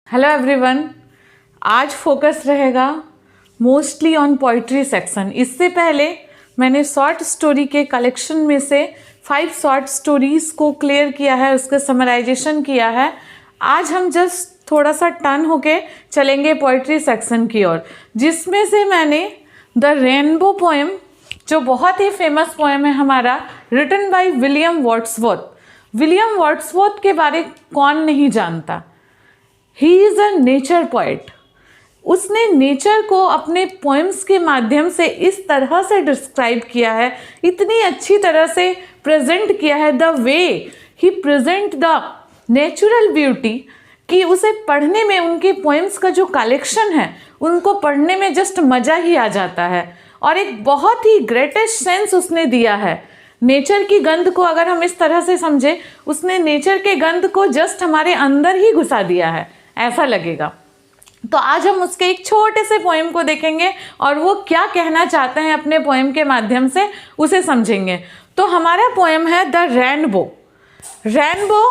Hello everyone, आज focus रहेगा mostly on poetry section. इससे पहले मैंने शॉर्ट स्टोरी के कलेक्शन में से 5 शॉर्ट स्टोरीज़ को क्लियर किया है, उसका समराइजेशन किया है। आज हम जस्ट थोड़ा सा टर्न होके चलेंगे पोइट्री सेक्शन की ओर, जिसमें से मैंने द रेनबो पोएम, जो बहुत ही फेमस पोएम है हमारा, written by William Wordsworth. William Wordsworth के बारे कौन नहीं जानता। He is a nature poet. उसने नेचर को अपने पोएम्स के माध्यम से इस तरह से डिस्क्राइब किया है, इतनी अच्छी तरह से प्रेजेंट किया है, the way he present the natural beauty, कि उसे पढ़ने में, उनके पोएम्स का जो कलेक्शन है उनको पढ़ने में जस्ट मज़ा ही आ जाता है। और एक बहुत ही ग्रेटेस्ट सेंस उसने दिया है। नेचर की गंध को अगर हम इस तरह से समझे, उसने नेचर के गंध को जस्ट हमारे अंदर ही घुसा दिया है, ऐसा लगेगा। तो आज हम उसके एक छोटे से पोएम को देखेंगे और वो क्या कहना चाहते हैं अपने पोएम के माध्यम से उसे समझेंगे। तो हमारा पोएम है द रेनबो। रेनबो,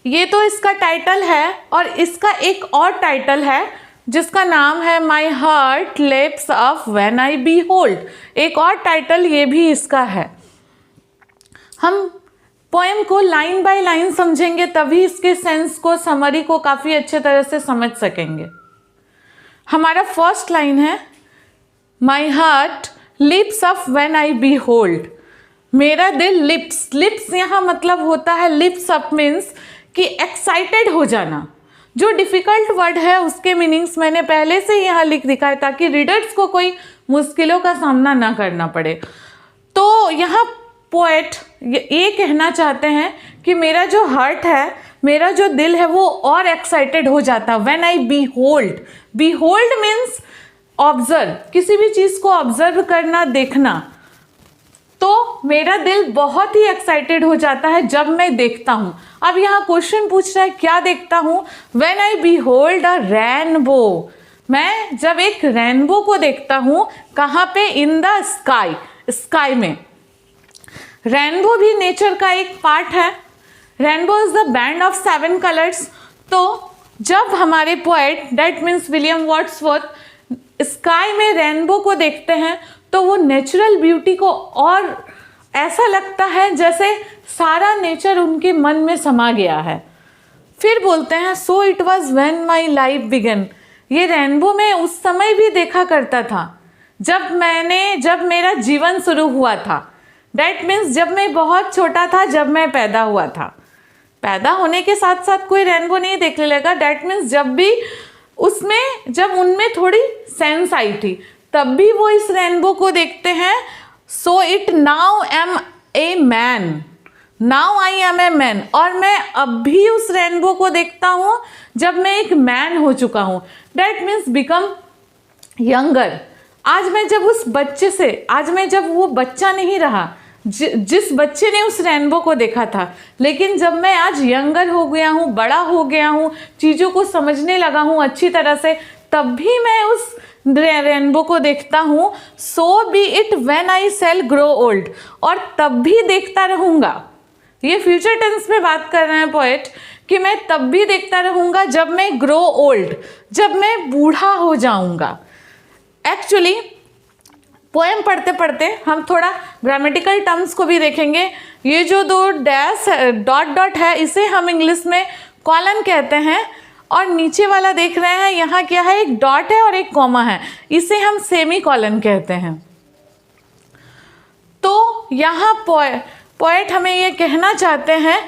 ये तो इसका टाइटल है, और इसका एक और टाइटल है जिसका नाम है my heart lapse up when I behold. एक और टाइटल ये भी इसका है। हम पोएम को लाइन बाय लाइन समझेंगे, तभी इसके सेंस को, समरी को काफ़ी अच्छे तरह से समझ सकेंगे। हमारा फर्स्ट लाइन है, my heart lips up when I behold. मेरा दिल, लिप्स, लिप्स यहाँ मतलब होता है, लिप्स अप मीन्स कि एक्साइटेड हो जाना। जो डिफ़िकल्ट वर्ड है उसके मीनिंग्स मैंने पहले से यहाँ लिख दिखा है, ताकि रीडर्स को कोई मुश्किलों का सामना ना करना पड़े। तो यहाँ पोएट ये कहना चाहते हैं कि मेरा जो हार्ट है, मेरा जो दिल है, वो और एक्साइटेड हो जाता when I behold. Behold means observe, किसी भी चीज़ को ऑब्जर्व करना, देखना। तो मेरा दिल बहुत ही एक्साइटेड हो जाता है जब मैं देखता हूँ। अब यहाँ क्वेश्चन पूछ रहा है क्या देखता हूँ। When I behold a rainbow, मैं जब एक रेनबो को देखता हूँ। कहाँ पे? इन द स्काई, स्काई में। रेनबो भी नेचर का एक पार्ट है। Rainbow is the band of 7 colours. तो जब हमारे poet, that means William Wordsworth, sky में रेनबो को देखते हैं तो वो नेचुरल ब्यूटी को, और ऐसा लगता है जैसे सारा नेचर उनके मन में समा गया है। फिर बोलते हैं, so it was when my life began. ये रेनबो में उस समय भी देखा करता था जब मेरा जीवन शुरू हुआ था। डैट मीन्स जब मैं बहुत छोटा था, जब मैं पैदा हुआ था। पैदा होने के साथ साथ कोई रेनबो नहीं देखने लगा। डैट मीन्स जब उनमें थोड़ी सेंस आई थी, तब भी वो इस रेनबो को देखते हैं। So it now am a man, now I am a man. और मैं अब भी उस रेनबो को देखता हूँ जब मैं एक मैन हो चुका हूँ। That means become younger. आज मैं जब उस बच्चे से, आज मैं जब वो बच्चा नहीं रहा जिस बच्चे ने उस रेनबो को देखा था, लेकिन जब मैं आज यंगर हो गया हूँ, बड़ा हो गया हूँ, चीज़ों को समझने लगा हूँ अच्छी तरह से, तब भी मैं उस रेनबो को देखता हूँ। So be it when I shall grow old, और तब भी देखता रहूँगा। ये फ्यूचर टेंस में बात कर रहे हैं पोएट, कि मैं तब भी देखता रहूँगा जब मैं ग्रो ओल्ड, जब मैं बूढ़ा हो जाऊँगा। एक्चुअली पोएम पढ़ते पढ़ते हम थोड़ा ग्रामेटिकल टर्म्स को भी देखेंगे। ये जो 2 डैश डॉट डॉट है, इसे हम इंग्लिश में कॉलन कहते हैं, और नीचे वाला देख रहे हैं, यहाँ क्या है, एक डॉट है और एक कॉमा है, इसे हम सेमी कॉलन कहते हैं। तो यहाँ पोएट हमें ये कहना चाहते हैं,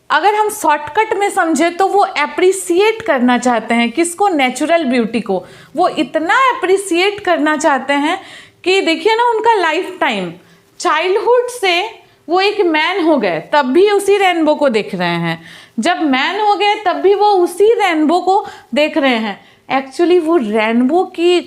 अगर हम शॉर्टकट में समझे तो वो एप्रिसिएट करना चाहते हैं। किसको? नेचुरल ब्यूटी को। वो इतना एप्रिसिएट करना चाहते हैं कि देखिए ना, उनका लाइफ टाइम, चाइल्डहुड से वो एक मैन हो गए, तब भी उसी रेनबो को देख रहे हैं। जब मैन हो गए तब भी वो उसी रेनबो को देख रहे हैं। एक्चुअली वो रेनबो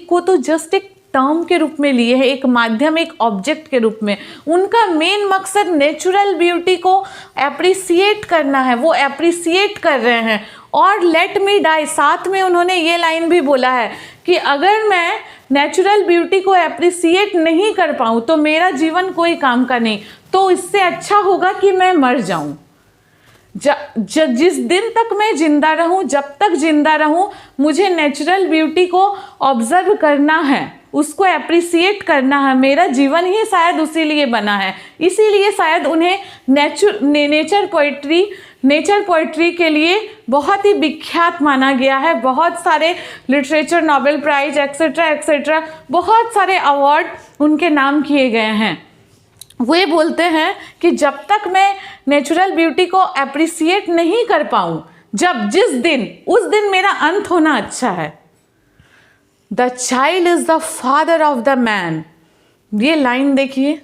को तो जस्ट एक टर्म के रूप में लिए है, एक माध्यम, एक ऑब्जेक्ट के रूप में। उनका मेन मकसद नेचुरल ब्यूटी को एप्रिसिएट करना है, वो एप्रिसिएट कर रहे हैं। और लेट मी डाई, साथ में उन्होंने ये लाइन भी बोला है कि अगर मैं नेचुरल ब्यूटी को एप्रिसिएट नहीं कर पाऊँ तो मेरा जीवन कोई काम का नहीं, तो इससे अच्छा होगा कि मैं मर जाऊँ। जिस दिन तक मैं जिंदा रहूं, जब तक जिंदा रहूं, मुझे नेचुरल ब्यूटी को ऑब्जर्व करना है, उसको अप्रिसिएट करना है। मेरा जीवन ही शायद उसी लिए बना है, इसीलिए शायद उन्हें नेचर पोइट्री के लिए बहुत ही विख्यात माना गया है। बहुत सारे literature Nobel prize etcetera etcetera बहुत सारे अवार्ड उनके नाम किए गए हैं। वे बोलते हैं कि जब तक मैं नेचुरल ब्यूटी को अप्रिसिएट नहीं कर पाऊँ, उस दिन मेरा अंत होना अच्छा है। The child is the father of the man. ये लाइन देखिए,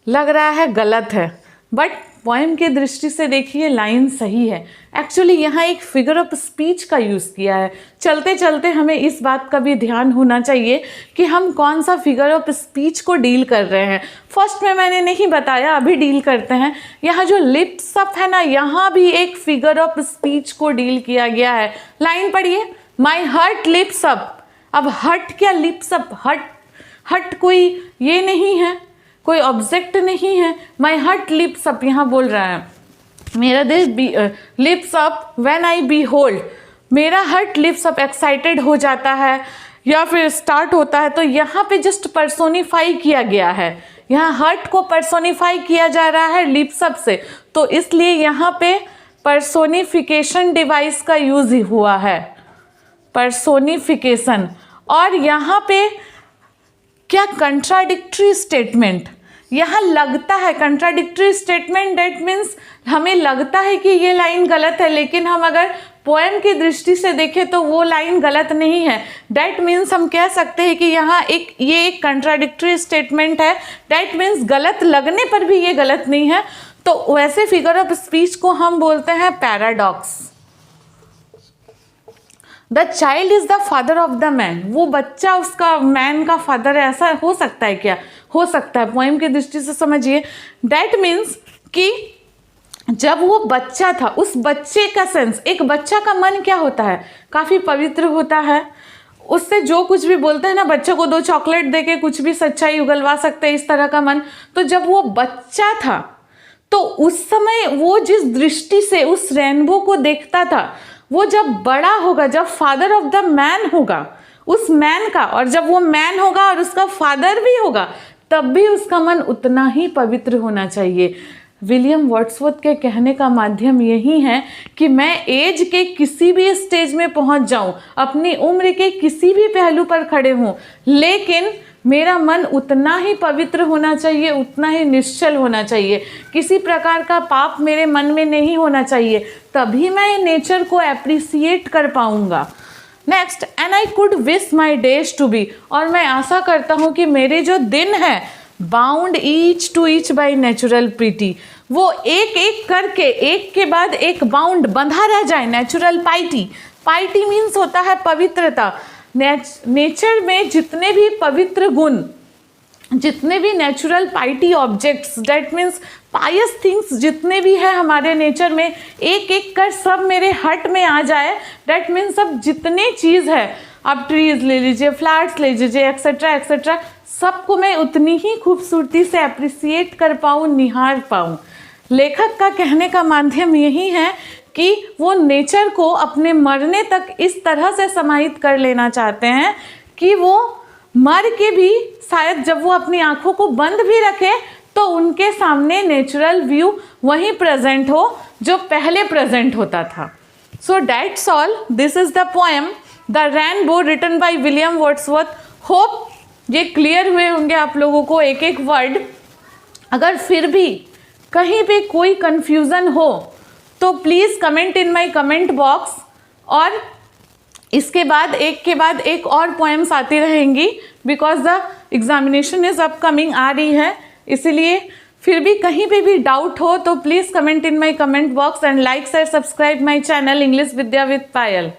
लग रहा है गलत है, बट पोएम की दृष्टि से देखिए लाइन सही है। एक्चुअली यहाँ एक फिगर ऑफ स्पीच का यूज़ किया है। चलते चलते हमें इस बात का भी ध्यान होना चाहिए कि हम कौन सा फिगर ऑफ स्पीच को डील कर रहे हैं। फर्स्ट में मैंने नहीं बताया, अभी डील करते हैं। यहाँ जो लिप्स अप है ना, यहाँ भी एक फिगर ऑफ स्पीच को डील किया गया है। लाइन पढ़िए, माई हर्ट लिप्स अप। अब हर्ट क्या, लिप्स अप, हर्ट कोई ये नहीं है, कोई ऑब्जेक्ट नहीं है। माई हर्ट लिप्स अप यहाँ बोल रहा है, मेरा दिल lips up when I behold. मेरा हर्ट लिप्स अप, एक्साइटेड हो जाता है या फिर स्टार्ट होता है। तो यहाँ पे जस्ट पर्सोनिफाई किया गया है, यहाँ हर्ट को पर्सोनिफाई किया जा रहा है लिप्स अप से, तो इसलिए यहाँ पे पर्सोनिफिकेशन डिवाइस का यूज हुआ है, पर्सोनिफिकेशन। और यहाँ पे क्या कंट्राडिक्टरी स्टेटमेंट, यहाँ लगता है कंट्राडिक्टरी स्टेटमेंट, डेट मीन्स हमें लगता है कि ये लाइन गलत है, लेकिन हम अगर पोएम की दृष्टि से देखें तो वो लाइन गलत नहीं है। डेट मीन्स हम कह सकते हैं कि यहाँ ये एक कंट्राडिक्टरी स्टेटमेंट है। डेट मीन्स गलत लगने पर भी ये गलत नहीं है। तो वैसे फिगर ऑफ स्पीच को हम बोलते हैं paradox. The child is the father of the man. वो बच्चा उसका मैन का फादर है, ऐसा हो सकता है क्या? हो सकता है। पोएम की दृष्टि से समझिए, डैट मीन्स कि जब वो बच्चा था, उस बच्चे का सेंस, एक बच्चा का मन क्या होता है, काफ़ी पवित्र होता है। उससे जो कुछ भी बोलते हैं ना, बच्चे को 2 चॉकलेट देके कुछ भी सच्चाई उगलवा सकते हैं, इस तरह का मन। तो जब वो बच्चा था तो उस समय वो जिस दृष्टि से उस रेनबो को देखता था, वो जब बड़ा होगा, जब फादर ऑफ द मैन होगा, उस मैन का, और जब वो मैन होगा और उसका फादर भी होगा, तब भी उसका मन उतना ही पवित्र होना चाहिए। विलियम वर्ड्सवर्थ के कहने का माध्यम यही है कि मैं एज के किसी भी स्टेज में पहुंच जाऊं, अपनी उम्र के किसी भी पहलू पर खड़े हूं, लेकिन मेरा मन उतना ही पवित्र होना चाहिए, उतना ही निश्चल होना चाहिए। किसी प्रकार का पाप मेरे मन में नहीं होना चाहिए, तभी मैं नेचर को एप्रिसिएट कर पाऊंगा। Next, and I could wish my days to be. और मैं आशा करता हूँ कि मेरे जो दिन है, bound each to each by natural piety, वो एक एक करके, एक के बाद एक बाउंड, बंधा रह जाए नेचुरल पाइटी। पाइटी मीन्स होता है पवित्रता। नेचर में जितने भी पवित्र गुण, जितने भी natural piety objects, that means pious things जितने भी है हमारे नेचर में, एक एक कर सब मेरे हार्ट में आ जाए। डेट मीन्स सब जितने चीज़ है, आप ट्रीज ले लीजिए, फ्लावर्स ले लीजिए, एक्सेट्रा एक्सेट्रा, सबको मैं उतनी ही खूबसूरती से अप्रिसिएट कर पाऊँ, निहार पाऊँ। लेखक का कहने का माध्यम यही है कि वो नेचर को अपने मरने तक इस तरह से समाहित कर लेना चाहते हैं कि वो मर के भी शायद जब वो अपनी आंखों को बंद भी रखे तो उनके सामने नेचुरल व्यू वहीं प्रेजेंट हो जो पहले प्रेजेंट होता था। So that's all, this is the poem the rainbow written by William Wordsworth. Hope ये क्लियर हुए होंगे आप लोगों को एक एक वर्ड। अगर फिर भी कहीं पे कोई कंफ्यूजन हो तो please comment in my comment box, और इसके बाद एक और पोएम्स आती रहेंगी, because the examination is upcoming आ रही है। इसीलिए फिर भी कहीं पे भी डाउट हो तो please comment in my comment box and like share subscribe my channel English Vidya with Payal.